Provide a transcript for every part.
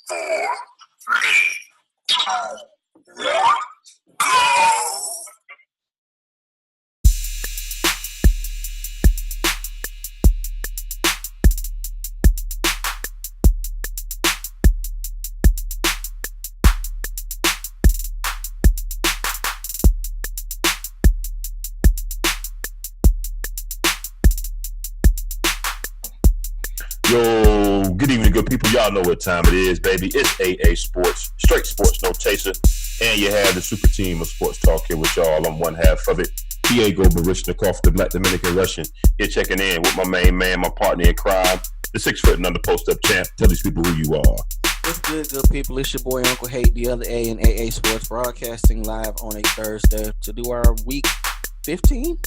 four, three, two, one, go! Yo, good evening, good people. Y'all know what time it is, baby. It's AA Sports, straight sports, no chaser. And you have the super team of sports talk here with y'all. I'm one half of it. Diego Barishnikov, the Black Dominican Russian, here checking in with my main man, my partner in crime, the 6 foot and under post-up champ. Tell these people who you are. What's good people? It's your boy Uncle Hate, the other A in AA Sports, broadcasting live on a Thursday to do our week 15?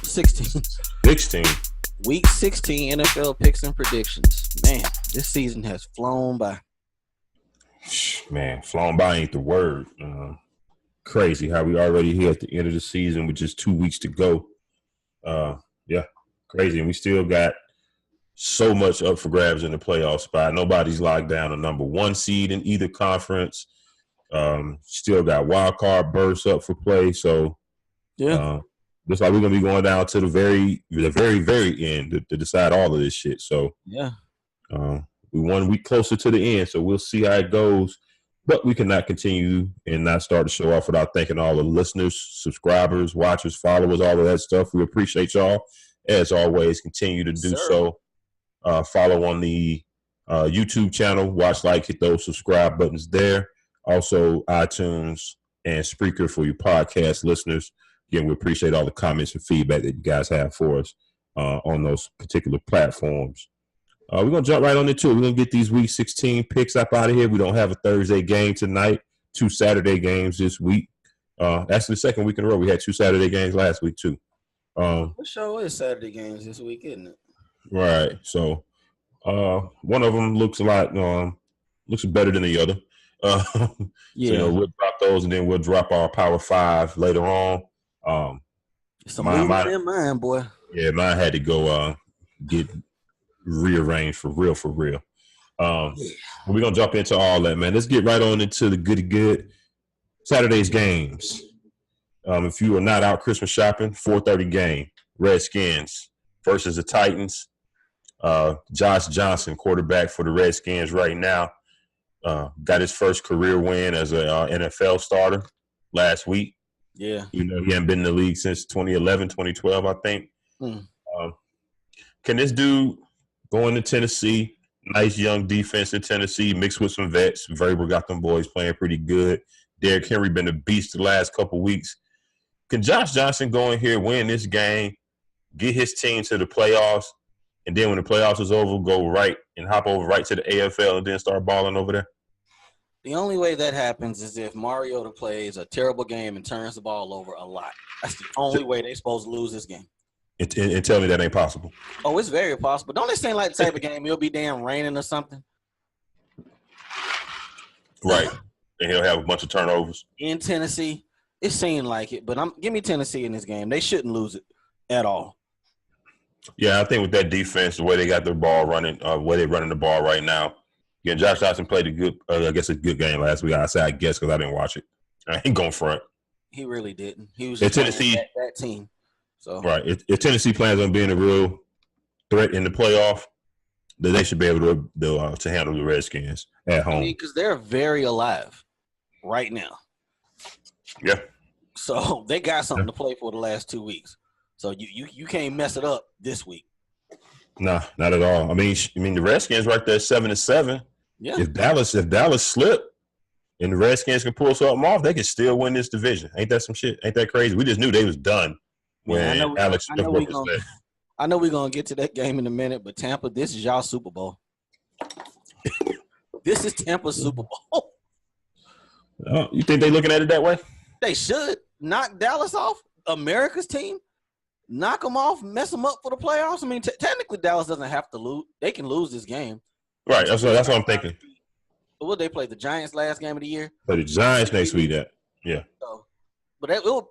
16. 16. Week 16 NFL picks and predictions. Man, this season has flown by. Man, flown by ain't the word. Crazy how we already here at the end of the season with just 2 weeks to go. Yeah, crazy. And we still got so much up for grabs in the playoff spot. Nobody's locked down a number one seed in either conference. Still got wild card berths up for play. So, yeah. Looks like we're gonna be going down to the very end to decide all of this shit. So yeah, we 1 week closer to the end, so we'll see how it goes. But we cannot continue and not start the show off without thanking all the listeners, subscribers, watchers, followers, all of that stuff. We appreciate y'all as always. Continue to do so. Follow on the YouTube channel, watch, like, hit those subscribe buttons there. Also iTunes and Spreaker for your podcast listeners. Again, we appreciate all the comments and feedback that you guys have for us on those particular platforms. We're going to jump right on into it. We're going to get these Week 16 picks up out of here. We don't have a Thursday game tonight, 2 Saturday games this week. Actually, the second week in a row. We had 2 Saturday games last week, too. What show is Saturday games this week, isn't it? Right. So one of them looks a lot looks better than the other. Yeah. So, we'll drop those, and then we'll drop our Power 5 later on. Some movement in mine, boy. Yeah, mine had to go get rearranged for real. We're gonna jump into all that, man. Let's get right on into the good Saturday's games. If you are not out Christmas shopping, 4:30 game, Redskins versus the Titans. Josh Johnson, quarterback for the Redskins right now, got his first career win as a NFL starter last week. Yeah. He hadn't been in the league since 2011, 2012, I think. Can this dude go into Tennessee, nice young defense in Tennessee, mixed with some vets? Vrabel got them boys playing pretty good. Derrick Henry been a beast the last couple weeks. Can Josh Johnson go in here, win this game, get his team to the playoffs, and then when the playoffs is over, go right and hop over right to the AFL and then start balling over there? The only way that happens is if Mariota plays a terrible game and turns the ball over a lot. That's the only way they're supposed to lose this game. And tell me that ain't possible. Oh, it's very possible. Don't it seem like the type of game it'll be damn raining or something? Right. And he'll have a bunch of turnovers. In Tennessee, it seemed like it. But give me Tennessee in this game. They shouldn't lose it at all. Yeah, I think with that defense, the way they got their ball running, way they're running the ball right now. Again, Josh Johnson played a good game last week. I guess because I didn't watch it. I ain't going front. He really didn't. He was just Tennessee that team. So right. If Tennessee plans on being a real threat in the playoff, then they should be able to handle the Redskins at home. Because they're very alive right now. Yeah. So they got something to play for the last 2 weeks. So you can't mess it up this week. Nah, not at all. I mean the Redskins right there 7-7. Yeah. If Dallas slip and the Redskins can pull something off, they can still win this division. Ain't that some shit? Ain't that crazy? We just knew they was done when Alex Smith broke his leg. I know we're gonna get to that game in a minute, but Tampa, this is y'all Super Bowl. This is Tampa's Super Bowl. You think they looking at it that way? They should knock Dallas off, America's team. Knock them off, mess them up for the playoffs. I mean, technically, Dallas doesn't have to lose. They can lose this game. Right. That's what I'm thinking. But would they play the Giants last game of the year? Play the Giants next week. Yeah. So, but it will,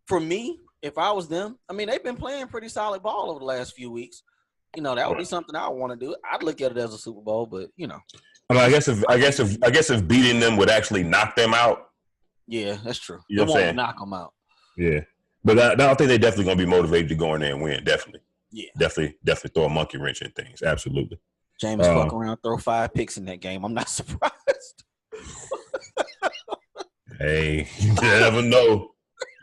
for me, if I was them, I mean, they've been playing pretty solid ball over the last few weeks. That would be something I would want to do. I'd look at it as a Super Bowl, but I mean, I guess if beating them would actually knock them out. Yeah, that's true. You know It what I'm won't saying? knock them out. Yeah, but I think they're definitely going to be motivated to go in there and win. Definitely. Yeah. Definitely throw a monkey wrench in things. Absolutely. James fuck around, throw 5 picks in that game. I'm not surprised. Hey, you never know.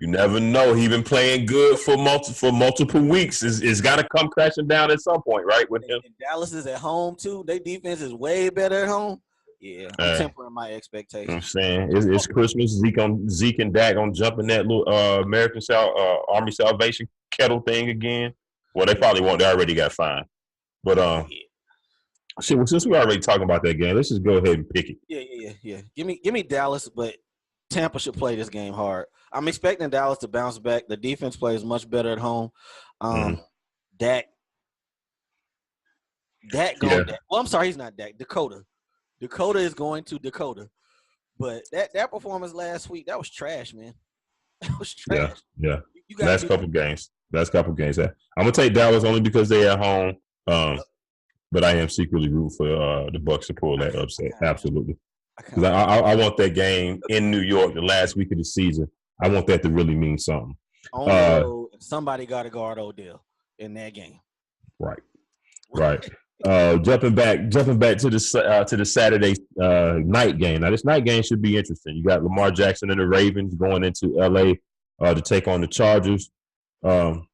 You never know. He been playing good for multiple weeks. It's got to come crashing down at some point, right? With him. And Dallas is at home too. Their defense is way better at home. Yeah, I'm tempering my expectations. You know what I'm saying it's Christmas. Zeke and Dak on jumping that little American Army Salvation kettle thing again. Well, they probably won't. They already got fined. But shit. Well, since we're already talking about that game, let's just go ahead and pick it. Yeah. Give me Dallas, but Tampa should play this game hard. I'm expecting Dallas to bounce back. The defense plays much better at home. Dak going. Yeah. Well, I'm sorry, he's not Dak. Dakota is going to Dakota. But that performance last week, that was trash, man. That was trash. Yeah. Last couple games. I'm gonna take Dallas only because they're at home. But I am secretly rooting for the Bucs to pull that upset. Absolutely. Because I want that game in New York the last week of the season. I want that to really mean something. Somebody got to guard Odell in that game. Right. Jumping back to the Saturday night game. Now this night game should be interesting. You got Lamar Jackson and the Ravens going into LA to take on the Chargers. I'm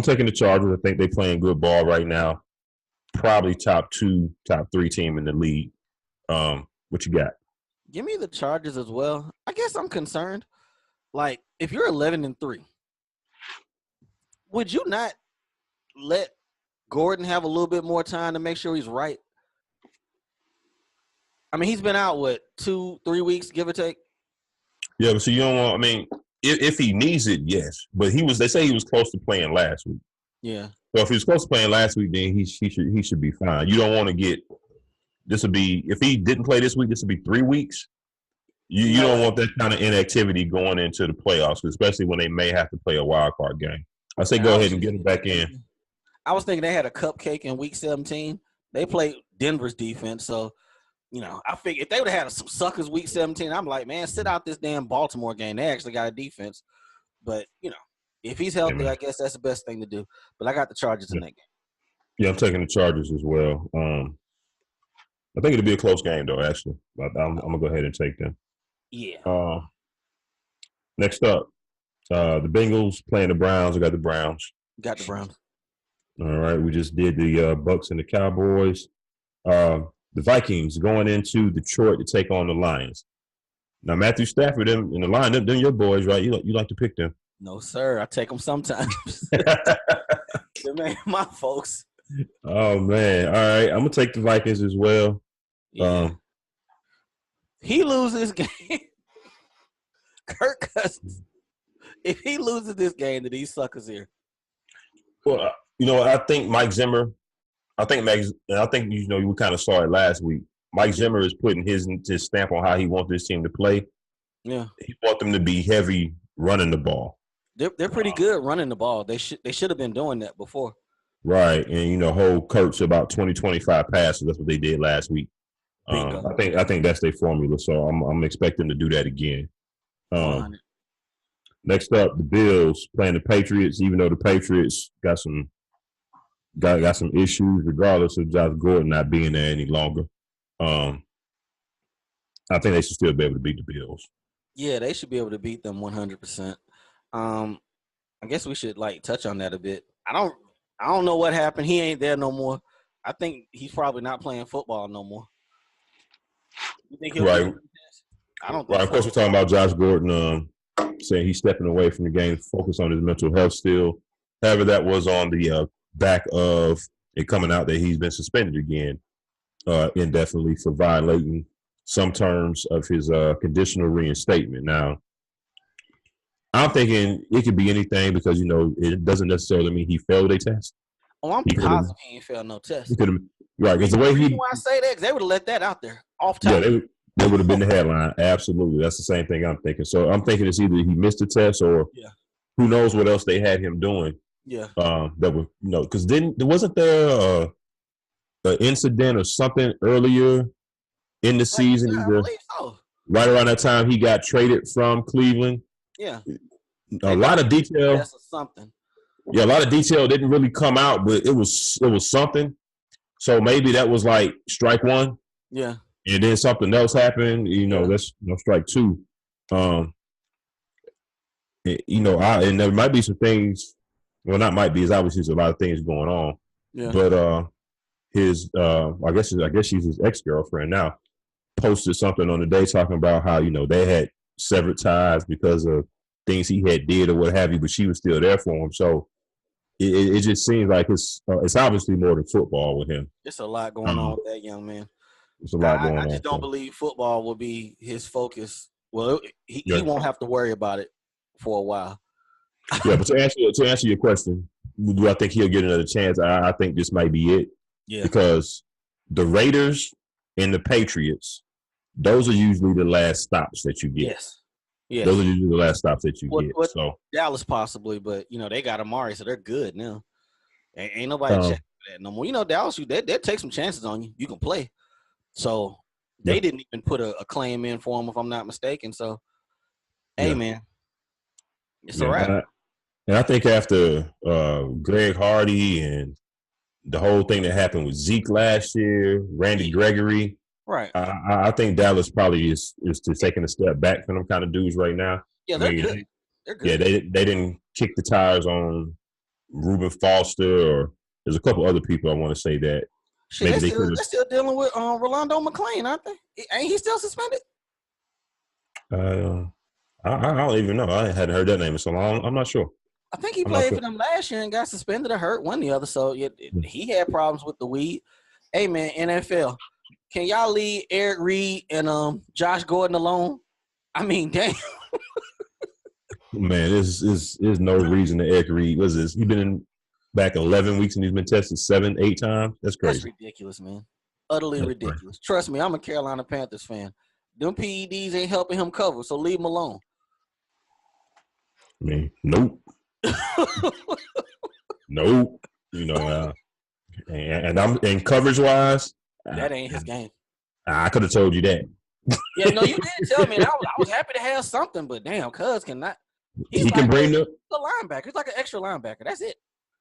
taking the Chargers. I think they're playing good ball right now. Probably top 2, top 3 team in the league. What you got? Give me the Chargers as well. I guess I'm concerned. Like, if you're 11-3, would you not let Gordon have a little bit more time to make sure he's right? I mean, he's been out, 2-3 weeks, give or take? Yeah, but so you don't want – I mean, if he needs it, yes. But they say he was close to playing last week. Yeah. So if he was close to playing last week, then he should be fine. You don't want to get – this would be – if he didn't play this week, this would be 3 weeks. You don't want that kind of inactivity going into the playoffs, especially when they may have to play a wild card game. I say go ahead and get him back in. I was thinking they had a cupcake in Week 17. They played Denver's defense, so I figured if they would have had some suckers Week 17, I'm like, man, sit out this damn Baltimore game. They actually got a defense, but if he's healthy, I guess that's the best thing to do. But I got the Chargers in that game. Yeah, I'm taking the Chargers as well. I think it'll be a close game though. Actually, but I'm gonna go ahead and take them. Yeah. Next up, the Bengals playing the Browns. I got the Browns. Got the Browns. All right. We just did the Bucks and the Cowboys. The Vikings going into Detroit to take on the Lions. Now, Matthew Stafford in the line, them your boys, right? You like to pick them. No, sir. I take them sometimes. They're my folks. Oh, man. All right. I'm going to take the Vikings as well. Yeah. He loses this game. Kirk Cousins. If he loses this game, then these suckers here. Well, I think Mike Zimmer. I think we kind of saw it last week. Mike Zimmer is putting his stamp on how he wants this team to play. Yeah, he wants them to be heavy running the ball. They're pretty good running the ball. They should have been doing that before. Right, and hold Kurtz about 20-25 passes. That's what they did last week. I think that's their formula. So I'm expecting to do that again. Next up, the Bills playing the Patriots. Even though the Patriots got some issues, regardless of Josh Gordon not being there any longer, I think they should still be able to beat the Bills. Yeah, they should be able to beat them 100%. I guess we should touch on that a bit. I don't know what happened. He ain't there no more. I think he's probably not playing football no more. You think he'll right? I don't. Right. So. Of course, we're talking about Josh Gordon saying he's stepping away from the game, focus on his mental health still. However, that was on the back of it coming out that he's been suspended again indefinitely for violating some terms of his conditional reinstatement. Now, I'm thinking it could be anything because, it doesn't necessarily mean he failed a test. Oh, I'm positive he ain't failed no test. Right, because the way why I say that, because they would have let that out there off top. Yeah, they would have been the headline. Absolutely. That's the same thing I'm thinking. So I'm thinking it's either he missed the test or who knows what else they had him doing. Yeah. That would, because wasn't there an incident or something earlier in the season, I either believe so. right around that time he got traded from Cleveland. Yeah. A lot of detail. Or something. Yeah, a lot of detail didn't really come out, but it was something. So maybe that was like strike one. Yeah. And then something else happened. That's strike two. And there might be some things. Well, not might be. There's obviously a lot of things going on. Yeah. But his, I guess she's his ex-girlfriend now, posted something on the day talking about how they had severed ties because of things he had did or what have you, but she was still there for him. So it just seems like it's obviously more than football with him. It's a lot going on with that young man. It's a lot going on. I just don't believe football will be his focus. Well, he won't have to worry about it for a while. Yeah, but to answer your question, do I think he'll get another chance? I think this might be it. Yeah. Because the Raiders and the Patriots, those are usually the last stops that you get. Yes. Yeah. Those are usually the last stops that you get. So Dallas possibly, but they got Amari, so they're good now. Ain't nobody checking for that no more. Dallas, they'll take some chances on you. You can play. So they didn't even put a claim in for him, if I'm not mistaken. So, hey, man, it's all right. And I think after Greg Hardy and the whole thing that happened with Zeke last year, Randy Gregory, right? I think Dallas probably is taking a step back from them kind of dudes right now. Yeah, they're good. They're good. Yeah, they didn't kick the tires on Reuben Foster, or there's a couple other people I want to say that. Shit, they're still dealing with Rolando McClain, aren't they? Ain't he still suspended? I don't even know. I hadn't heard that name in so long. I'm not sure. I think he played for them last year and got suspended or hurt, one or the other. So he had problems with the weed. Hey, man, NFL, can y'all leave Eric Reed and Josh Gordon alone? I mean, damn. Man, there's no reason to Eric Reed. What's this? He's been back 11 weeks and he's been tested 7-8 times. That's crazy. That's ridiculous, man. Utterly ridiculous. Crazy. Trust me, I'm a Carolina Panthers fan. Them PEDs ain't helping him cover, so leave him alone. I mean, nope. Nope. And coverage wise, that ain't his game. I could have told you that. Yeah, no, you did tell me. And I was happy to have something, but damn, Cuz cannot. He can bring up a linebacker. He's like an extra linebacker. That's it.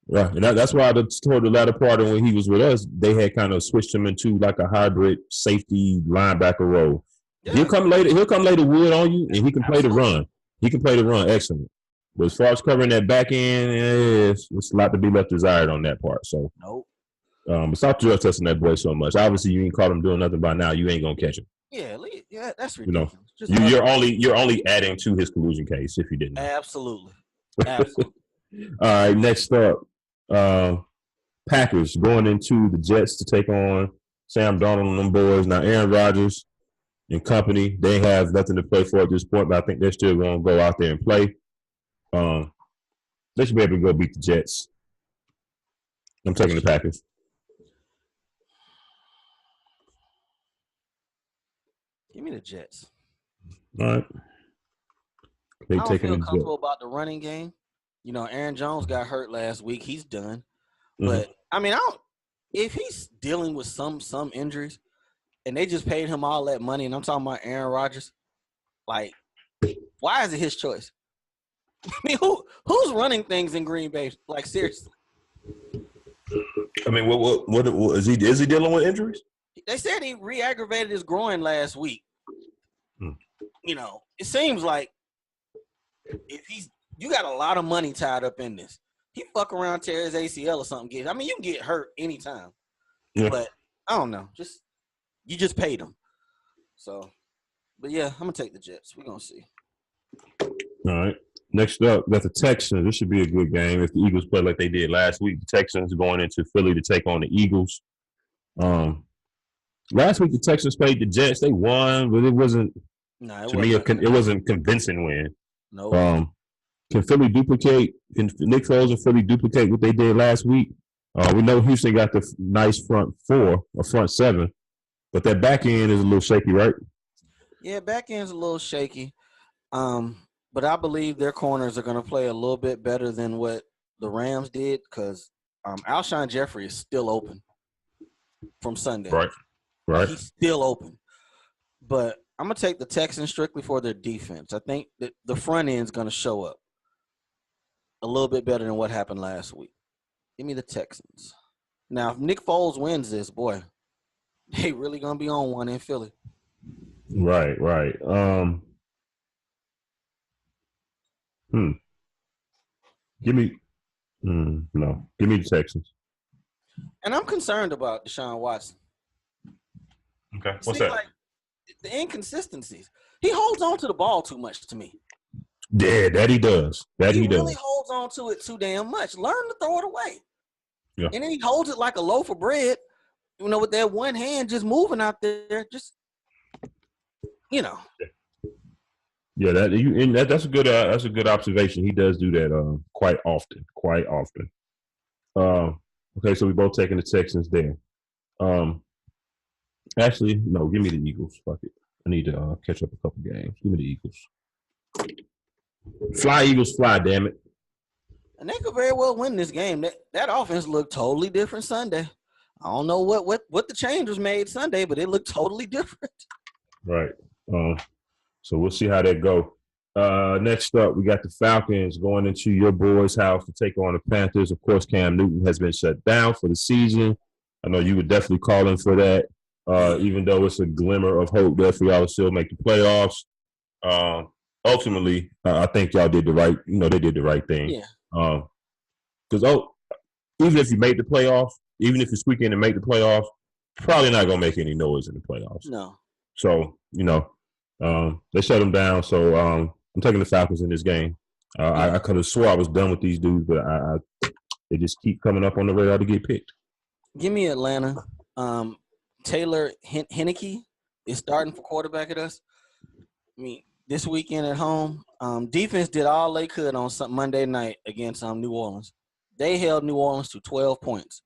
Right, and that's why toward the latter part of when he was with us, they had kind of switched him into like a hybrid safety linebacker role. Yeah. He'll come lay the wood on you, and he can play the run. He can play the run excellent. But as far as covering that back end, it's a lot to be left desired on that part. So, nope. But stop drug testing that boy so much. Obviously, you ain't caught him doing nothing by now. You ain't gonna catch him. Yeah, that's ridiculous. You're only adding to his collusion case if you didn't. Absolutely. All right, next up, Packers going into the Jets to take on Sam Darnold and them boys. Now, Aaron Rodgers and company, they have nothing to play for at this point, but I think they're still going to go out there and play. They should be able to go beat the Jets. I'm taking the Packers. Give me the Jets. All right. I don't feel comfortable about the running game. Aaron Jones got hurt last week. He's done. Mm-hmm. But, I mean, if he's dealing with some injuries and they just paid him all that money, and I'm talking about Aaron Rodgers, like, why is it his choice? I mean, who's running things in Green Bay? Like, seriously. I mean, what is he dealing with injuries? They said he re-aggravated his groin last week. It seems like you got a lot of money tied up in this. He fuck around, tear his ACL or something. You can get hurt anytime. Yeah. But I don't know. You just paid him. So, but yeah, I'm gonna take the Jets. We're gonna see. All right. Next up, got the Texans. This should be a good game if the Eagles play like they did last week. The Texans are going into Philly to take on the Eagles. Last week the Texans played the Jets. They won, but it wasn't. It wasn't a convincing win. No. Can Philly duplicate? Can Nick Foles and Philly duplicate what they did last week? We know Houston got the nice front four or front seven, but that back end is a little shaky, right? Yeah, back end's a little shaky. But I believe their corners are going to play a little bit better than what the Rams did because Alshon Jeffrey is still open from Sunday. Right. He's still open. but I'm gonna take the Texans strictly for their defense. I think that the front end's gonna show up a little bit better than what happened last week. Give me the Texans. Now, if Nick Foles wins this, boy, they really gonna be on one in Philly. Right. Give me no. Give me the Texans. And I'm concerned about Deshaun Watson. Okay. What's Seems that? like the inconsistencies. He holds on to the ball too much to me. Yeah, that he does. He really holds on to it too damn much. Learn to throw it away. Yeah. And then he holds it like a loaf of bread, with that one hand just moving out there, just. Yeah, that's a good observation. He does do that quite often. Okay, so we both taking the Texans there. Actually, no, give me the Eagles. Fuck it. I need to catch up a couple games. Give me the Eagles. Fly, Eagles, fly, damn it. And they could very well win this game. That offense looked totally different Sunday. I don't know what the change was made Sunday, but it looked totally different. Right. So we'll see how that go. Next up, we got the Falcons going into your boys' house to take on the Panthers. Of course, Cam Newton has been shut down for the season. I know you would definitely call in for that, even though it's a glimmer of hope there for y'all to still make the playoffs. Ultimately, I think y'all did the right. They did the right thing. Yeah. Because even if you make the playoffs, even if you squeak in and make the playoffs, probably not gonna make any noise in the playoffs. No. So they shut them down. So I'm taking the Falcons in this game. I could have swore I was done with these dudes, but they just keep coming up on the radar to get picked. Give me Atlanta. Taylor Heineke is starting for quarterback at us. I mean, this weekend at home, defense did all they could on Monday night against New Orleans. They held New Orleans to 12 points.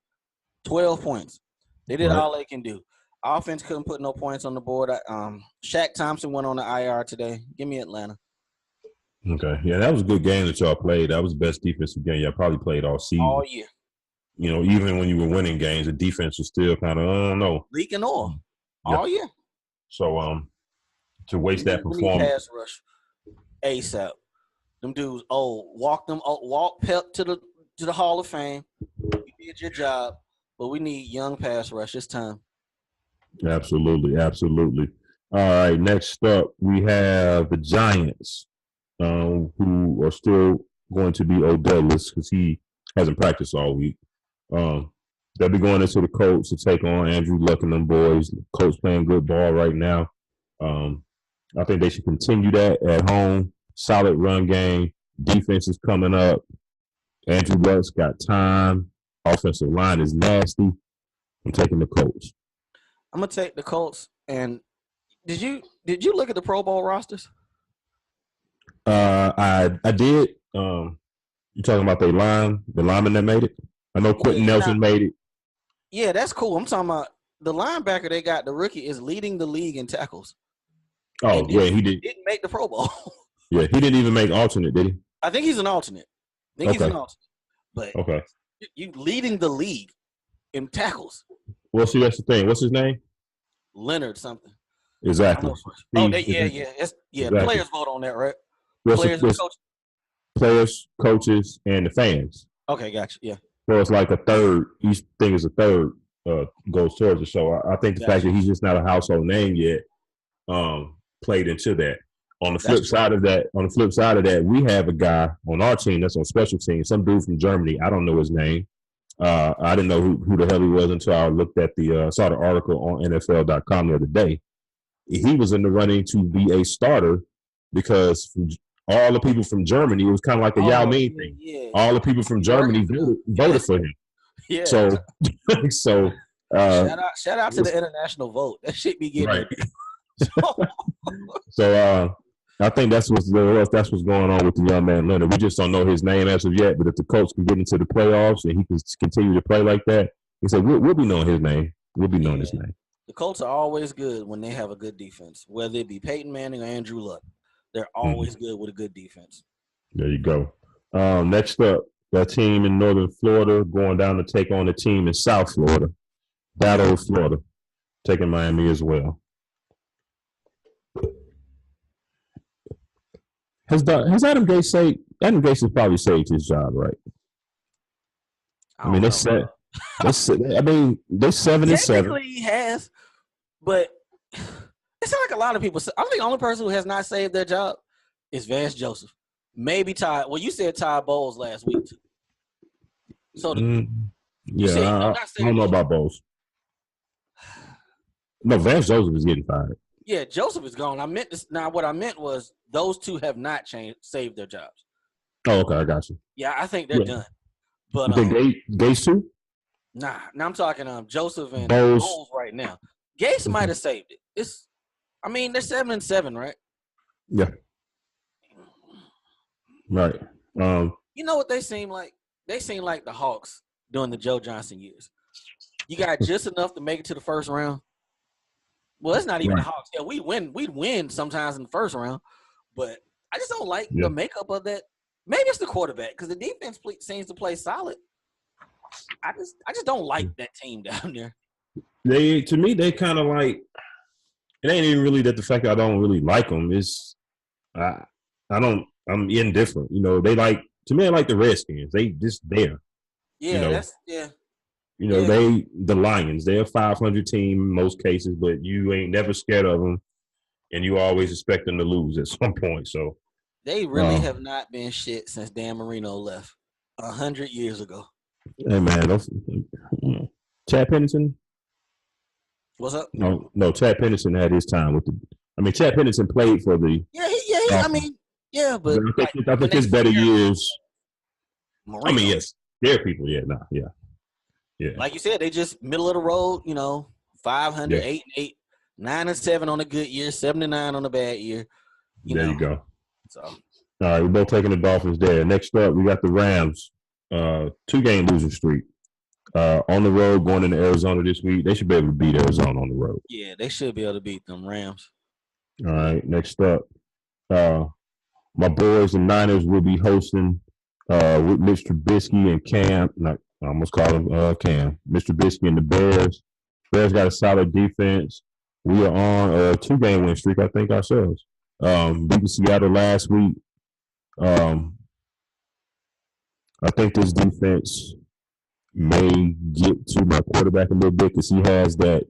12 points. They did all they can do. Offense couldn't put no points on the board. Shaq Thompson went on the IR today. Give me Atlanta. Okay. Yeah, that was a good game that y'all played. That was the best defensive game y'all probably played all season. All year. Even when you were winning games, the defense was still kind of, I don't know. Leaking oil. All year. So, to waste that performance. Pass rush ASAP. Them dudes, walk Pep to the Hall of Fame. You did your job, but we need young pass rush this time. Absolutely. All right, next up, we have the Giants, who are still going to be Odelless because he hasn't practiced all week. They'll be going into the Colts to take on Andrew Luck and them boys. The Colts playing good ball right now. I think they should continue that at home. Solid run game. Defense is coming up. Andrew Luck's got time. Offensive line is nasty. I'm taking the Colts. I'm gonna take the Colts. And did you look at the Pro Bowl rosters? I did. You talking about the lineman that made it? I know Quentin Nelson made it. Yeah, that's cool. I'm talking about the linebacker they got. The rookie is leading the league in tackles. Oh yeah, he did. Didn't make the Pro Bowl. Yeah, he didn't even make alternate, did he? I think he's an alternate. He's an alternate. But you leading the league in tackles. Well, see, that's the thing. What's his name? Leonard something. Exactly. Exactly. Players vote on that, right? Players, coaches, and the fans. Okay, gotcha. Yeah. So it's like a third. Each thing is a third goes towards it. So I think the fact that he's just not a household name yet played into that. On the flip side of that, we have a guy on our team that's on special teams, some dude from Germany. I don't know his name. I didn't know who the hell he was until I looked at saw the article on NFL.com the other day. He was in the running to be a starter because all the people from Germany, it was kind of like a Yao Ming thing. Yeah. All the people from Germany voted for him. Yeah. So shout out to the international vote. That shit be getting right. So I think that's what's going on with the young man Leonard. We just don't know his name as of yet. But if the Colts can get into the playoffs and he can continue to play like that, he said we'll be knowing his name. We'll be knowing his name. The Colts are always good when they have a good defense, whether it be Peyton Manning or Andrew Luck. They're always good with a good defense. There you go. Next up, that team in Northern Florida going down to take on the team in South Florida. Battle of Florida, taking Miami as well. Has Adam Gase saved? Adam Gase has probably saved his job, right? I mean, don't they know. said. I mean, they're 7-7. Technically, he has, but it's not like a lot of people. I think the only person who has not saved their job is Vance Joseph. Maybe Todd. Well, you said Todd Bowles last week too. So Yeah, said, I don't know about Bowles. No, Vance Joseph is getting fired. Yeah, Joseph is gone. I meant this. Now, what I meant was those two have not saved their jobs. Oh, okay, I got you. Yeah, I think they're done. But Gase too? Nah, now I'm talking Joseph and Bowles. Bowles right now. Gase might have saved it. I mean, they're 7-7, right? Yeah. Right. You know what they seem like? They seem like the Hawks during the Joe Johnson years. You got just enough to make it to the first round. Well, it's not even the Hawks. Yeah, we'd win sometimes in the first round, but I just don't like the makeup of that. Maybe it's the quarterback because the defense seems to play solid. I just don't like that team down there. To me, they kind of like. It ain't even really that the fact that I don't really like them is, I'm indifferent. You know, they like to me. I like the Redskins. They just there. Yeah, the Lions. They're a 500 team in most cases, but you ain't never scared of them, and you always expect them to lose at some point. So they really have not been shit since Dan Marino left 100 years ago. Hey man, Chad Pennington. What's up? No. Chad Pennington had his time with the. I mean, Chad Pennington played for the. Yeah. But I think his better years. Marino. I mean, yes, there are people. Yeah. Like you said, they just middle of the road. 500, 8-8, 9-7 on a good year, 7-9 on a bad year. You go. So, all right, we're both taking the Dolphins there. Next up, we got the Rams. 2-game losing streak. On the road going into Arizona this week. They should be able to beat Arizona on the road. Yeah, they should be able to beat them Rams. All right, next up, my boys, the Niners, will be hosting with Mitch Trubisky and Cam. I almost called him Cam. Mitch Trubisky and the Bears. Bears got a solid defense. We are on a 2-game win streak, I think, ourselves. Beating Seattle last week. I think this defense may get to my quarterback a little bit because he has that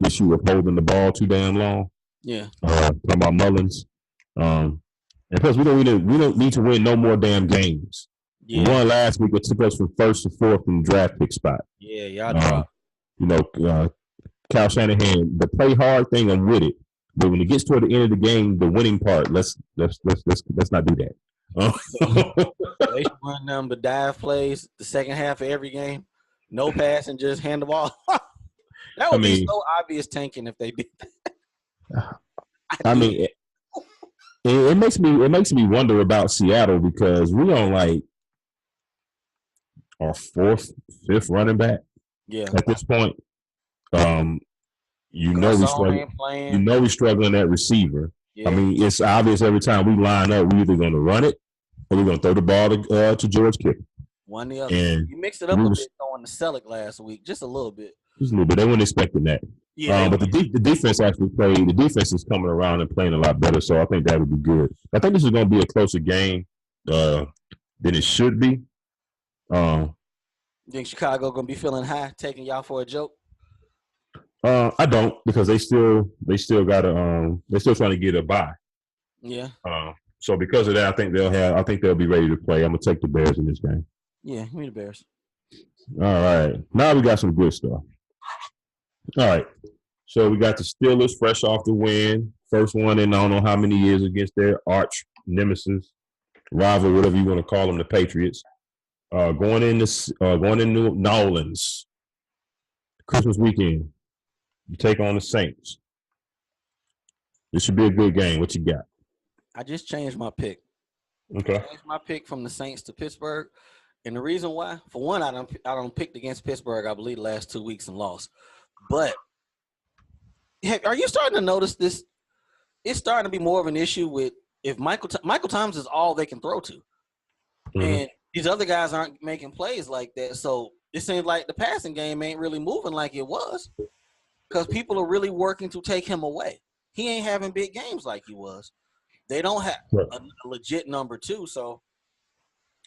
issue of holding the ball too damn long. Yeah. Talking about Mullins. And plus, we don't need to win no more damn games. Yeah. We won last week. It took us from 1st to 4th in the draft pick spot. Yeah, y'all dropped. Kyle Shanahan, the play hard thing, I'm with it. But when it gets toward the end of the game, the winning part, let's not do that. They should run them the dive plays the second half of every game. No pass and just hand the ball. That would be so obvious tanking if they did that. It makes me wonder about Seattle because we on like our 4th, 5th running back. Yeah. At this point, we're struggling at receiver. Yeah. I mean, it's obvious every time we line up, we're either going to run it or we're going to throw the ball to George Kittle. One the other. And you mixed it up a bit on the Selleck last week, just a little bit. Just a little bit. They weren't expecting that. Yeah, but the defense actually played. The defense is coming around and playing a lot better, so I think that would be good. I think this is going to be a closer game than it should be. You think Chicago going to be feeling high, taking y'all for a joke? I don't because they still got to they're still trying to get a bye. Yeah. So because of that, I think they'll be ready to play. I'm gonna take the Bears in this game. Yeah, give me the Bears. All right. Now we got some good stuff. All right. So we got the Steelers fresh off the win. First one in I don't know how many years against their arch nemesis, rival, whatever you want to call them, the Patriots. Going in New Orleans. Christmas weekend. You take on the Saints. This should be a good game. What you got? I just changed my pick. Okay. I changed my pick from the Saints to Pittsburgh. And the reason why, for one, I don't picked against Pittsburgh, I believe, the last 2 weeks and lost. But are you starting to notice this? It's starting to be more of an issue with if Michael Thomas is all they can throw to. Mm-hmm. And these other guys aren't making plays like that. So it seems like the passing game ain't really moving like it was because people are really working to take him away. He ain't having big games like he was. They don't have Right. a legit number 2, so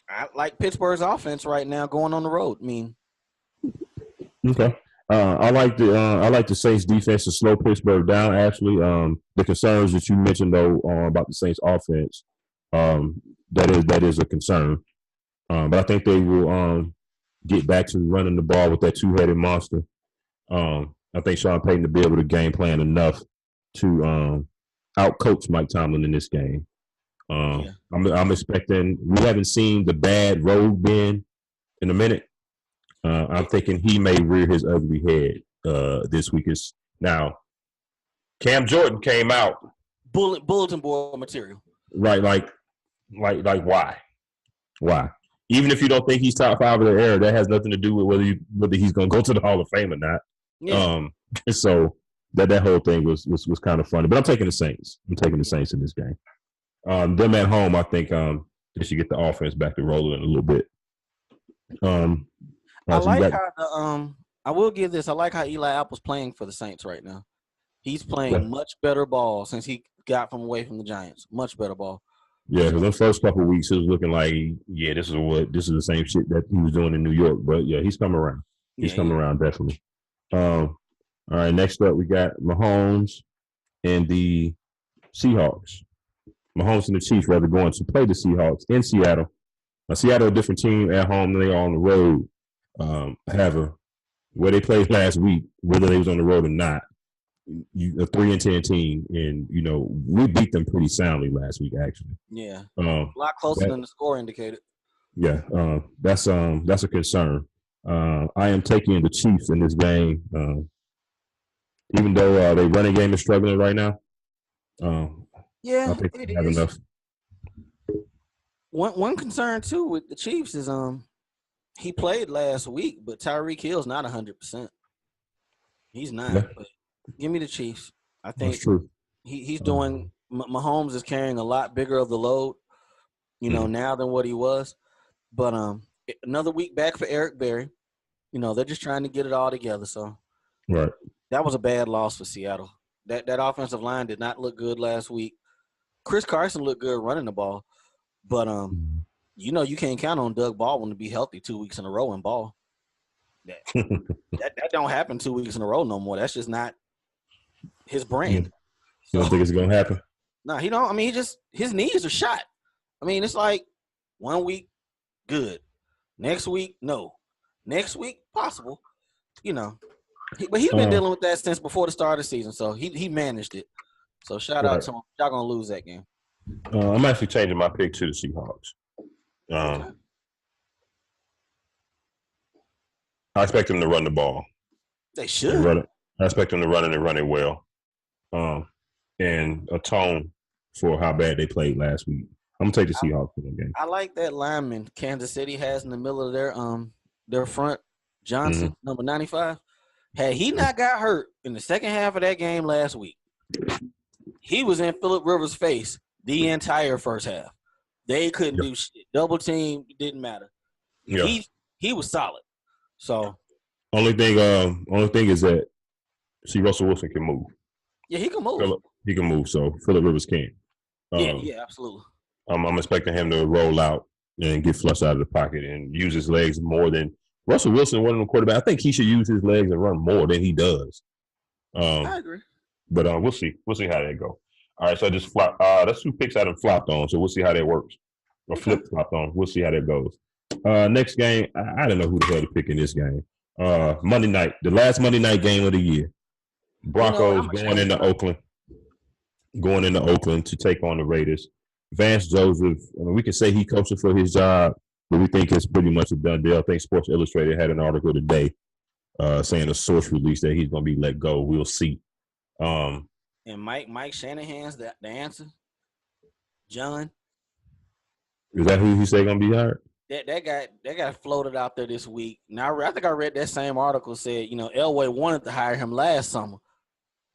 I like Pittsburgh's offense right now going on the road. I mean, Okay. I like the Saints defense to slow Pittsburgh down. Actually, the concerns that you mentioned though about the Saints offense, that is a concern. But I think they will get back to running the ball with that two-headed monster. I think Sean Payton to be able to game plan enough to outcoach Mike Tomlin in this game. Yeah. I'm expecting. We haven't seen the bad road Ben in a minute. I'm thinking he may rear his ugly head this week. Is now Cam Jordan came out bulletin board material. right, like why? Why? Even if you don't think he's top 5 of the era, that has nothing to do with whether he's going to go to the Hall of Fame or not. Yeah. So that whole thing was kind of funny. But I'm taking the Saints. I'm taking the Saints in this game. Them at home, I think they should get the offense back to rolling a little bit. I like how I will give this. I like how Eli Apple's playing for the Saints right now. He's playing much better ball since he got from away from the Giants. Much better ball. Yeah, because the first couple of weeks it was looking like, yeah, this is the same shit that he was doing in New York. But yeah, he's coming around. He's coming around definitely. All right, next up we got Mahomes and the Seahawks. Mahomes and the Chiefs rather going to play the Seahawks in Seattle. Now, Seattle a different team at home than they are on the road. However, where they played last week, whether they was on the road or not, a 3-10 team, and we beat them pretty soundly last week. Actually, a lot closer than the score indicated. Yeah, that's a concern. I am taking the Chiefs in this game, even though their running game is struggling right now. Yeah, I think it they have is. enough. One concern too with the Chiefs is he played last week, but Tyreek Hill's not 100%. He's not. Yeah. But give me the Chiefs. I think That's true. he's doing. Mahomes is carrying a lot bigger of the load, now than what he was. But another week back for Eric Berry. They're just trying to get it all together. So Right. that was a bad loss for Seattle. That offensive line did not look good last week. Chris Carson looked good running the ball, but you can't count on Doug Baldwin to be healthy 2 weeks in a row in ball. That don't happen 2 weeks in a row no more. That's just not his brand. You don't think it's gonna happen? No, he don't. I mean, his knees are shot. I mean, it's like 1 week, good. Next week, no. Next week, possible. But he's been dealing with that since before the start of the season, so he managed it. So shout out to him. Y'all gonna lose that game. I'm actually changing my pick to the Seahawks. I expect them to run the ball. They should. I expect them to run it and run it well, and atone for how bad they played last week. I'm gonna take the Seahawks in that game. I like that lineman Kansas City has in the middle of their front, Johnson, number 95. Had he not got hurt in the second half of that game last week, he was in Phillip Rivers' face the entire first half. They couldn't do shit. Double team didn't matter. Yeah. He was solid. So only thing is that Russell Wilson can move. Yeah, he can move. He can move, so Phillip Rivers can't. Yeah, absolutely. I'm expecting him to roll out and get flushed out of the pocket and use his legs more than Russell Wilson, one of the quarterbacks. I think he should use his legs and run more than he does. I agree. But we'll see. We'll see how that go. All right, so I just flop. That's 2 picks I done flopped on, so we'll see how that works. Or flip-flopped on. We'll see how that goes. Next game, I don't know who the hell to pick in this game. Monday night, the last Monday night game of the year. Broncos going into Oakland to take on the Raiders. Vance Joseph, we can say he coaching for his job, but we think it's pretty much a done deal. I think Sports Illustrated had an article today saying a source release that he's going to be let go. We'll see. And Mike Shanahan's the answer. John. Is that who he say going to be hired? That guy floated out there this week. Now I think I read that same article said, Elway wanted to hire him last summer,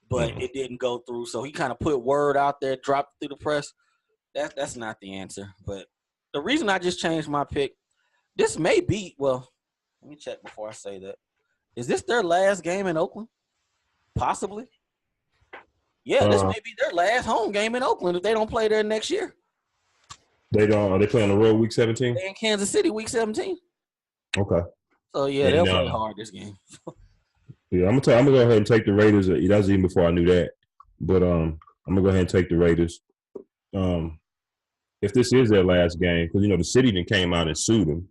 but it didn't go through. So he kind of put word out there, dropped through the press. That's not the answer. But the reason I just changed my pick, this may be, well, let me check before I say that. Is this their last game in Oakland? Possibly. Yeah, this may be their last home game in Oakland if they don't play there next year. They don't. Are they playing on the road week 17? They in Kansas City week 17. Okay. So yeah, they'll play hard this game. Yeah, I'm gonna go ahead and take the Raiders. That was even before I knew that, but I'm gonna go ahead and take the Raiders. If this is their last game, because the city then came out and sued them,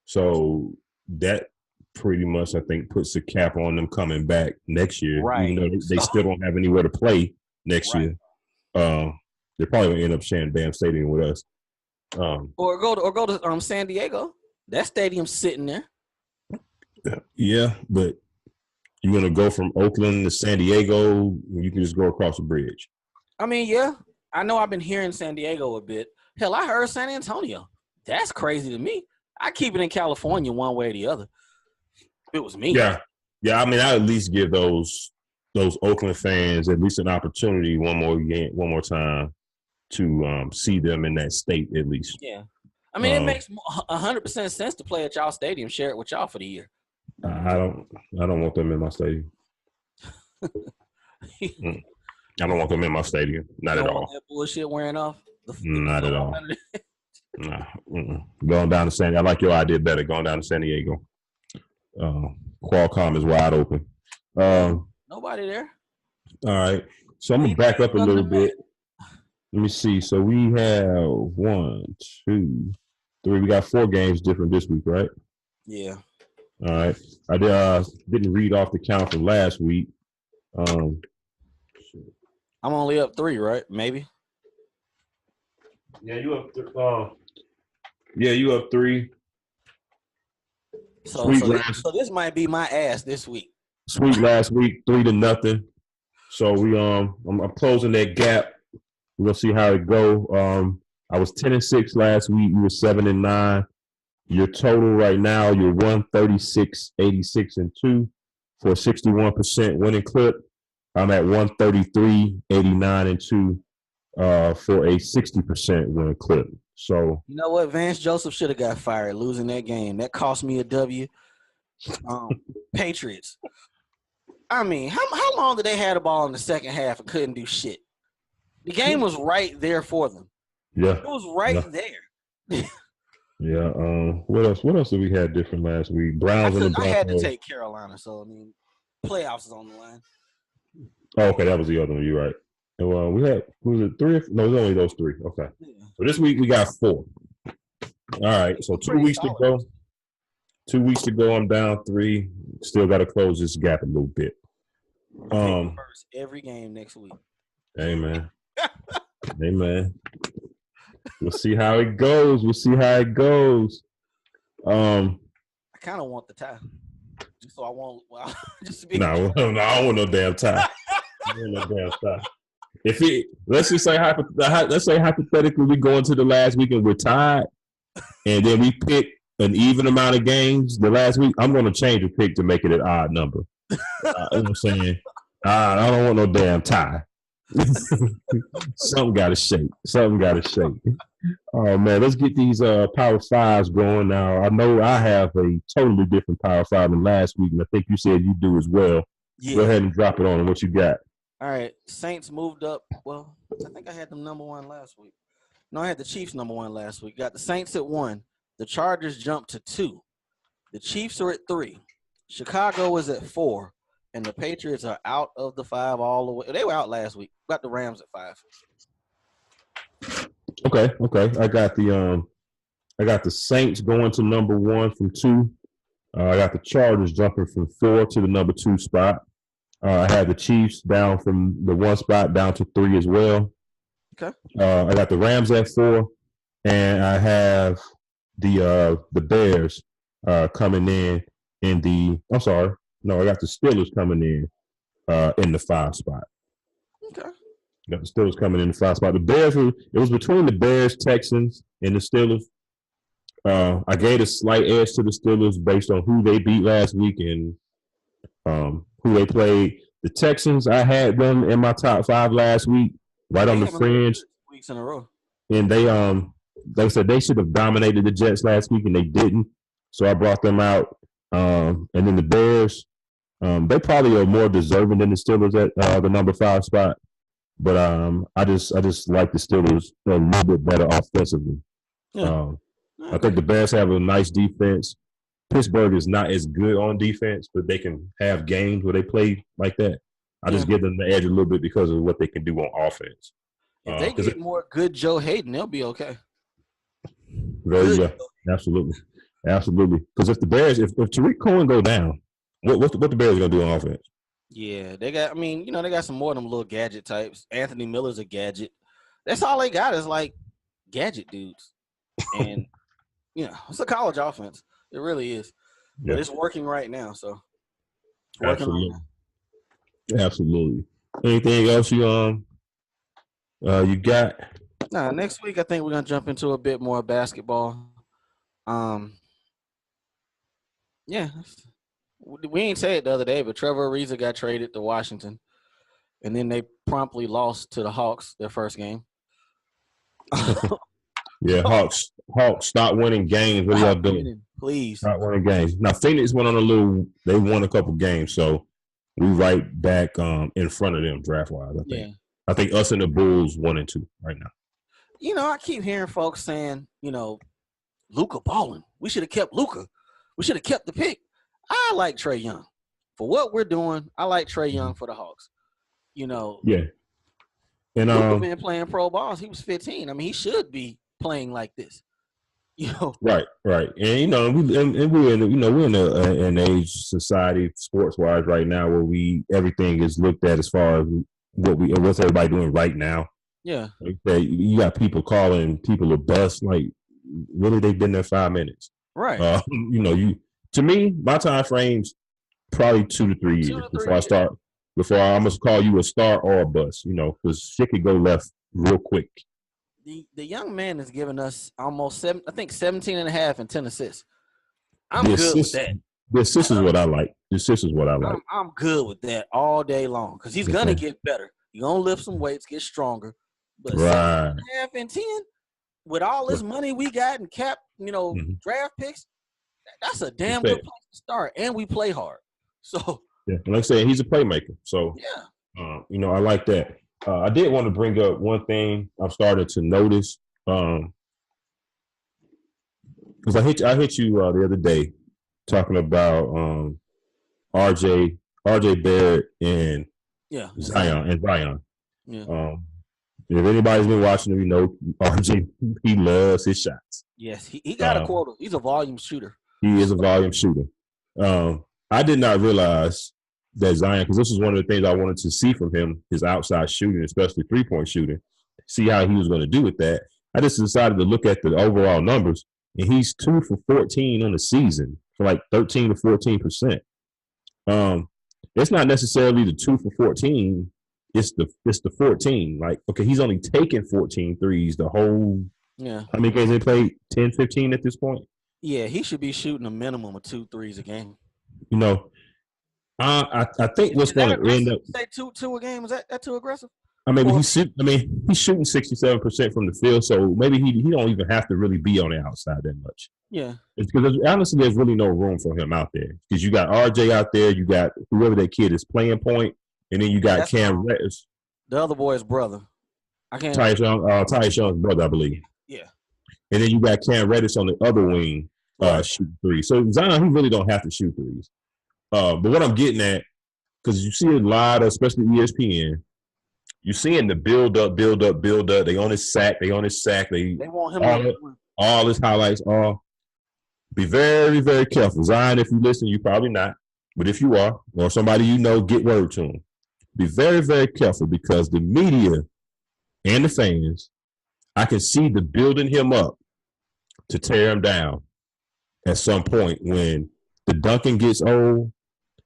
so that pretty much I think puts a cap on them coming back next year. Right. Even though they still don't have anywhere to play next year. They're probably gonna end up sharing Bam Stadium with us. Or go to San Diego. That stadium's sitting there. Yeah, but you're gonna go from Oakland to San Diego. You can just go across the bridge. I mean, yeah. I know I've been hearing San Diego a bit. Hell, I heard San Antonio. That's crazy to me. I keep it in California one way or the other. If it was me. Yeah. I mean, I at least give those Oakland fans at least an opportunity one more time to see them in that state at least. Yeah. I mean, it makes 100% sense to play at y'all stadium, share it with y'all for the year. I don't want them in my stadium. I don't want them in my stadium. Not at all. That bullshit wearing off? Not at all. Nah. Going down to San Diego. I like your idea better. Going down to San Diego. Qualcomm is wide open. Nobody there. All right. So I'm going to back up a little bit. Let me see. So we have 1, 2, 3. We got 4 games different this week, right? Yeah. All right. I didn't read off the count from last week. I'm only up 3, right? Maybe. Yeah, you up 3. So this might be my ass this week. Sweet last week, 3-0. So I'm closing that gap. We're gonna see how it go. I was 10-6 last week. You were 7-9. Your total right now, you're 136, 86-2 for a 61% winning clip. I'm at 133, 89-2 for a 60% winning clip. So you know what? Vance Joseph should have got fired losing that game. That cost me a W. Patriots. I mean, how long did they have the ball in the second half and couldn't do shit? The game was right there for them. Yeah, it was right there. Yeah. What else did we have different last week? Browns and the Broncos. I had to take Carolina, so I mean, playoffs is on the line. Oh, okay, that was the other one. You're right. And we had was it 3? No, it was only those 3. Okay. Yeah. So this week we got 4. All right. So 2 weeks to go. 2 weeks to go. I'm down 3. Still got to close this gap a little bit. First every game next week. Amen. Amen. We'll see how it goes. I kind of want the tie, just so I won't. Well, just to be. No, I don't want no damn tie. If let's say hypothetically we go into the last week and we're tied, and then we pick an even amount of games the last week, I'm going to change the pick to make it an odd number. You know what I'm saying? I don't want no damn tie. Something got to shake. Oh man, let's get these Power Fives going now. I know I have a totally different Power Five than last week, and I think you said you do as well. Yeah. Go ahead and drop it on them. What you got? All right, Saints moved up. Well, I think I had them number 1 last week. No, I had the Chiefs number 1 last week. Got the Saints at 1. The Chargers jumped to 2. The Chiefs are at 3. Chicago is at 4. And the Patriots are out of the 5 all the way. They were out last week. Got the Rams at 5. Okay. I got the Saints going to number 1 from 2. I got the Chargers jumping from 4 to the number 2 spot. I had the Chiefs down from the 1 spot down to 3 as well. Okay. I got the Rams at 4, and I have the Bears coming in the. I'm sorry. No, I got the Steelers coming in the 5 spot. Okay. Got the Steelers coming in the 5 spot. The Bears it was between the Bears, Texans, and the Steelers. I gave a slight edge to the Steelers based on who they beat last week and who they played. The Texans, I had them in my top 5 last week, right on the fringe. Weeks in a row. And they said they should have dominated the Jets last week, and they didn't. So I brought them out. And then the Bears, they probably are more deserving than the Steelers at the number 5 spot. But I just like the Steelers a little bit better offensively. Yeah. I think the Bears have a nice defense. Pittsburgh is not as good on defense, but they can have games where they play like that. I just give them the edge a little bit because of what they can do on offense. If they get more good Joe Hayden, they'll be okay. Absolutely. Because if the Bears, if Tariq Cohen go down, what the Bears gonna do on offense? Yeah, they got. I mean, they got some more of them little gadget types. Anthony Miller's a gadget. That's all they got is like gadget dudes, and it's a college offense. It really is, but it's working right now. So, Absolutely. Anything else you got? Nah, next week I think we're gonna jump into a bit more basketball. Yeah, we ain't say it the other day, but Trevor Ariza got traded to Washington, and then they promptly lost to the Hawks their first game. Yeah, Hawks stop winning games. What are y'all doing? Please. Stop winning games. Now Phoenix went on they won a couple games, so we right back in front of them draft wise, I think. Yeah. I think us and the Bulls 1-2 right now. I keep hearing folks saying, Luka balling. We should have kept Luka. We should have kept the pick. I like Trae Young. For what we're doing, I like Trae Young for the Hawks. Yeah. And Luka been playing pro ball. He was 15. I mean, he should be playing like this. Right. And we're in an age society sports wise right now where everything is looked at as far as what's everybody doing right now. Yeah. Okay, you got people calling people a bust. Like, really, they've been there 5 minutes. Right. To me, my time frame's probably 2 to 3 years before I almost call you a star or a bust. Because shit could go left real quick. The young man has given us almost 17 and a half and 10 assists. I'm good with that. The assists is what I like. I'm good with that all day long because he's gonna get better. He's gonna lift some weights, get stronger. But 17 and a half and 10, with all this money we got and cap, draft picks, that's a damn good place to start. And we play hard. So like I said, he's a playmaker. So I like that. I did want to bring up one thing I've started to notice. Because I hit you the other day talking about RJ Barrett and Zion. Yeah. If anybody's been watching him, RJ, he loves his shots. Yes, he got a quota. He's a volume shooter. He is a volume shooter. I did not realize that Zion, because this was one of the things I wanted to see from him, his outside shooting, especially three-point shooting, see how he was going to do with that. I just decided to look at the overall numbers, and he's 2 for 14 on the season for like 13 to 14%. It's not necessarily the 2 for 14. It's the 14. Like, okay, he's only taken 14 threes the whole – how many games they played? 10, 15 at this point? Yeah, he should be shooting a minimum of 2 threes a game. I think what's going to end up. Say two a game, is that too aggressive? I mean, he's shooting 67% from the field, so maybe he don't even have to really be on the outside that much. Yeah, it's because honestly, there's really no room for him out there because you got RJ out there, you got whoever that kid is playing point, and then you got Cam Reddish, the other boy's brother. Tyus Young's brother, I believe. Yeah, and then you got Cam Reddish on the other wing, shooting threes. So Zion, he really don't have to shoot threes. But what I'm getting at, because you see a lot of, especially ESPN, you're seeing the build up. They on his sack. They want him all his highlights. Be very, very careful. Zion, if you listen, you probably not. But if you are, or somebody get word to him. Be very, very careful because the media and the fans, I can see the building him up to tear him down at some point when the dunking gets old.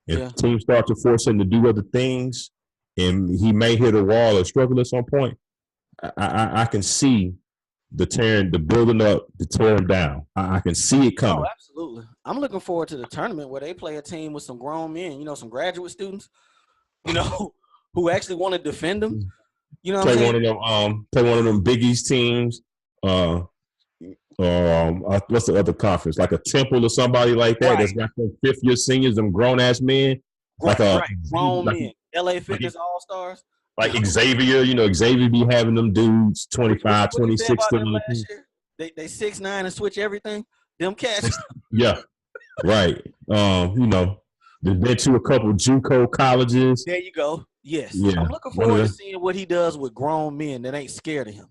If teams start to force him to do other things and he may hit a wall or struggle at some point, I can see the building up to tear him down. I can see it coming. Oh, absolutely. I'm looking forward to the tournament where they play a team with some grown men, some graduate students, who actually want to defend them. Play one of them Big East teams. What's the other conference? Like a Temple or somebody like that that's got some fifth-year seniors, them grown-ass men. Grown men. LA Fitness All-Stars. Like Xavier, Xavier be having them dudes 25, What you say 26. about them last year? They 6'9" and switch everything. Them cats. Yeah, right. They've been to a couple JUCO colleges. There you go. Yes, Yeah, I'm looking forward to seeing what he does with grown men that ain't scared of him.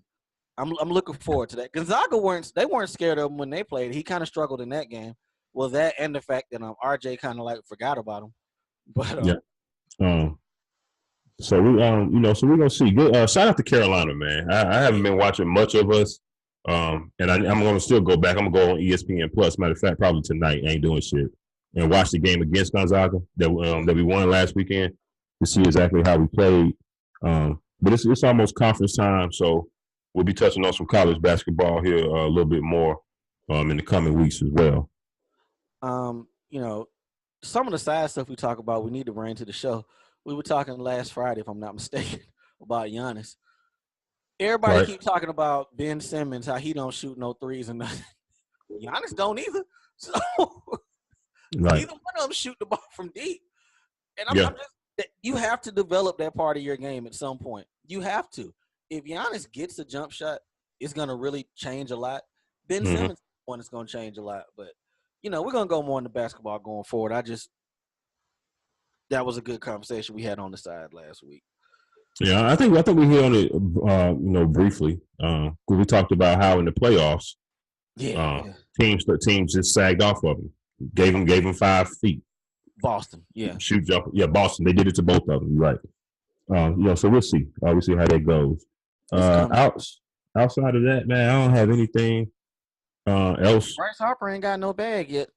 I'm looking forward to that. Gonzaga weren't scared of him when they played. He kind of struggled in that game. Well, that and the fact that RJ kind of like forgot about him. But yeah. So we're gonna see. Good. Shout out to Carolina, man. I haven't been watching much of us. And I'm gonna still go back. I'm gonna go on ESPN Plus. Matter of fact, probably tonight. I ain't doing shit. And watch the game against Gonzaga that we won last weekend to see exactly how we played. But it's almost conference time, so we'll be touching on some college basketball here a little bit more in the coming weeks as well. Some of the side stuff we talk about, we need to bring to the show. We were talking last Friday, if I'm not mistaken, about Giannis. Everybody keep talking about Ben Simmons, how he don't shoot no threes and nothing. Giannis don't either. So neither one of them shoot the ball from deep. And I'm just, you have to develop that part of your game at some point. You have to. If Giannis gets a jump shot, it's going to really change a lot. Ben Simmons one is going to change a lot. But, we're going to go more into basketball going forward. That was a good conversation we had on the side last week. Yeah, I think we hit on it, briefly. We talked about how in the playoffs, teams just sagged off of him, gave him 5 feet. Boston, shoot jump, Boston. They did it to both of them, right? So we'll see. We'll see how that goes. Outside of that, man, I don't have anything else. Bryce Harper ain't got no bag yet.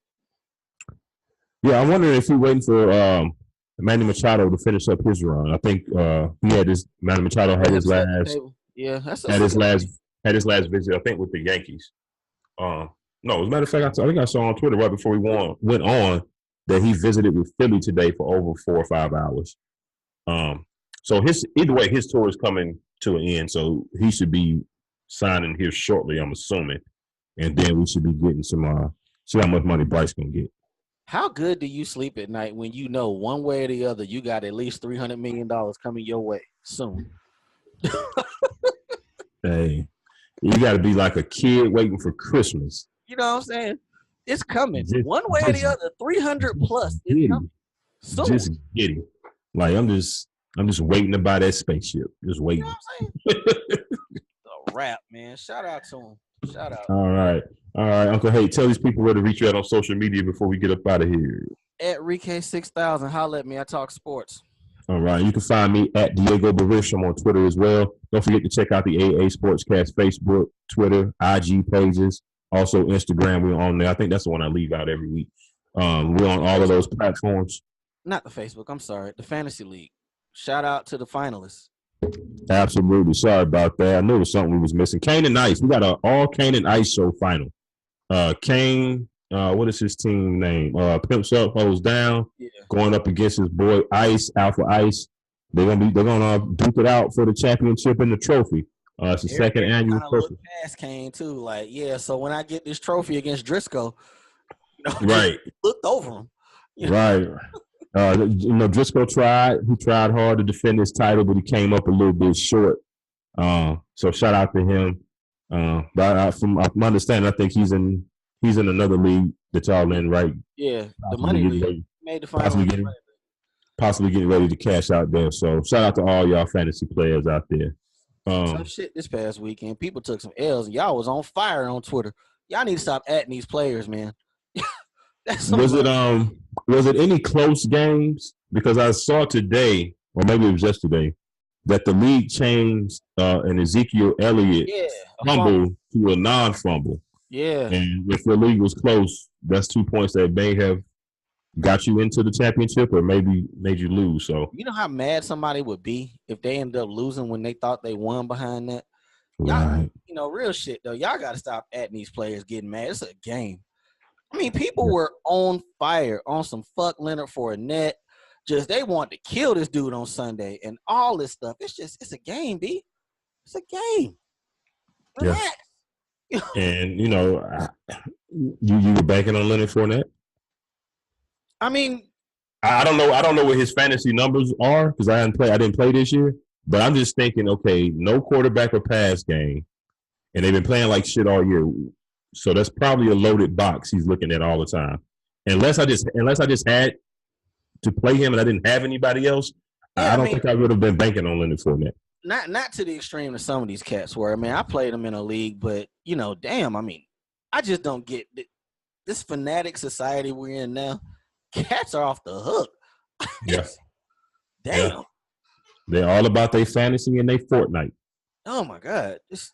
Yeah, I'm wondering if he's waiting for Manny Machado to finish up his run. I think Manny Machado had his last. Yeah, had his last visit. I think with the Yankees. No, as a matter of fact, I think I saw on Twitter right before we went on that he visited with Philly today for over 4 or 5 hours. So either way, his tour is coming to an end. So he should be signing here shortly, I'm assuming, and then we should be getting some. See how much money Bryce gonna get. How good do you sleep at night when you know one way or the other you got at least $300 million coming your way soon? Hey, you got to be like a kid waiting for Christmas. You know what I'm saying? It's coming. One way or the other, 300 plus is coming soon. Just get it. Like I'm just waiting to buy that spaceship. Just waiting. You know what I'm saying? A wrap, man. Shout out to him. Shout out. All right, Uncle. Hey, tell these people where to reach you out on social media before we get up out of here. At Rike6000, holla at me. I talk sports. All right, you can find me at Diego Barish. I'm on Twitter as well. Don't forget to check out the AA Sportscast Facebook, Twitter, IG pages, also Instagram. We're on there. I think that's the one I leave out every week. We're on all of those platforms. Not the Facebook. I'm sorry. The Fantasy League. Shout out to the finalists. Absolutely. Sorry about that. I knew it was something we was missing. Kane and Ice. We got an all Kane and Ice show final. Kane, what is his team name? Pimps Up, Hoes Down. Yeah. Going up against his boy Ice, Alpha Ice. They're gonna duke it out for the championship and the trophy. It's the second annual trophy. Past Kane too, like so when I get this trophy against Driscoll, right, looked over him. Right. Driscoll tried. He tried hard to defend his title, but he came up a little bit short. So shout out to him. But from my understanding, I think he's in another league that y'all in, right? Yeah, the money league. Made the final. Possibly getting ready to cash out there. So shout out to all y'all fantasy players out there. Some shit this past weekend. People took some L's, and y'all was on fire on Twitter. Y'all need to stop atting these players, man. Was it any close games? Because I saw today, or maybe it was yesterday, that the league changed an Ezekiel Elliott fumble to a non-fumble. Yeah. And if the league was close, that's 2 points that may have got you into the championship or maybe made you lose. So you know how mad somebody would be if they ended up losing when they thought they won behind that? Right. Y'all, real shit though. Y'all got to stop atting these players getting mad. It's a game. I mean, people were on fire on some fuck Leonard Fournette. Just they want to kill this dude on Sunday and all this stuff. It's a game, B. It's a game. Relax. Yeah. And you were banking on Leonard Fournette. I mean, I don't know what his fantasy numbers are because I didn't play this year. But I'm just thinking, okay, no quarterback or pass game, and they've been playing like shit all year. So that's probably a loaded box he's looking at all the time. Unless I just had to play him and I didn't have anybody else, I don't think I would have been banking on Leonard Fournette. Not to the extreme that some of these cats were. I mean, I played them in a league, but damn. I mean, I just don't get this fanatic society we're in now. Cats are off the hook. Yes. Damn. Yeah. They're all about their fantasy and their Fortnite. Oh my God. Just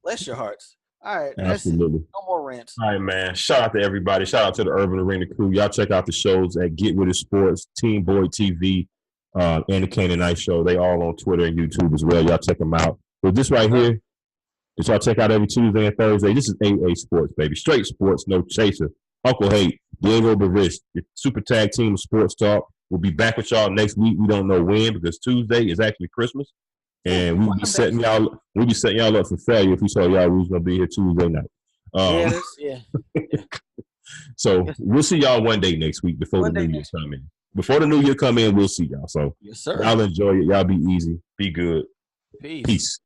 bless your hearts. All right. Absolutely. No more rants. All right, man. Shout out to everybody. Shout out to the Urban Arena crew. Y'all check out the shows at Get With It Sports, Team Boy TV, and the Cannon Night Show. They all on Twitter and YouTube as well. Y'all check them out. But this right here, that y'all check out every Tuesday and Thursday. This is AA Sports, baby. Straight sports, no chaser. Uncle Hate, Diego Barris, your super tag team of sports talk. We'll be back with y'all next week. We don't know when because Tuesday is actually Christmas. And we'll be setting y'all up for failure if we saw y'all was gonna be here Tuesday night. Yeah. So we'll see y'all one day next week before the New Year come in. Before the New Year come in, we'll see y'all. So yes, sir. Y'all enjoy it. Y'all be easy. Be good. Peace. Peace.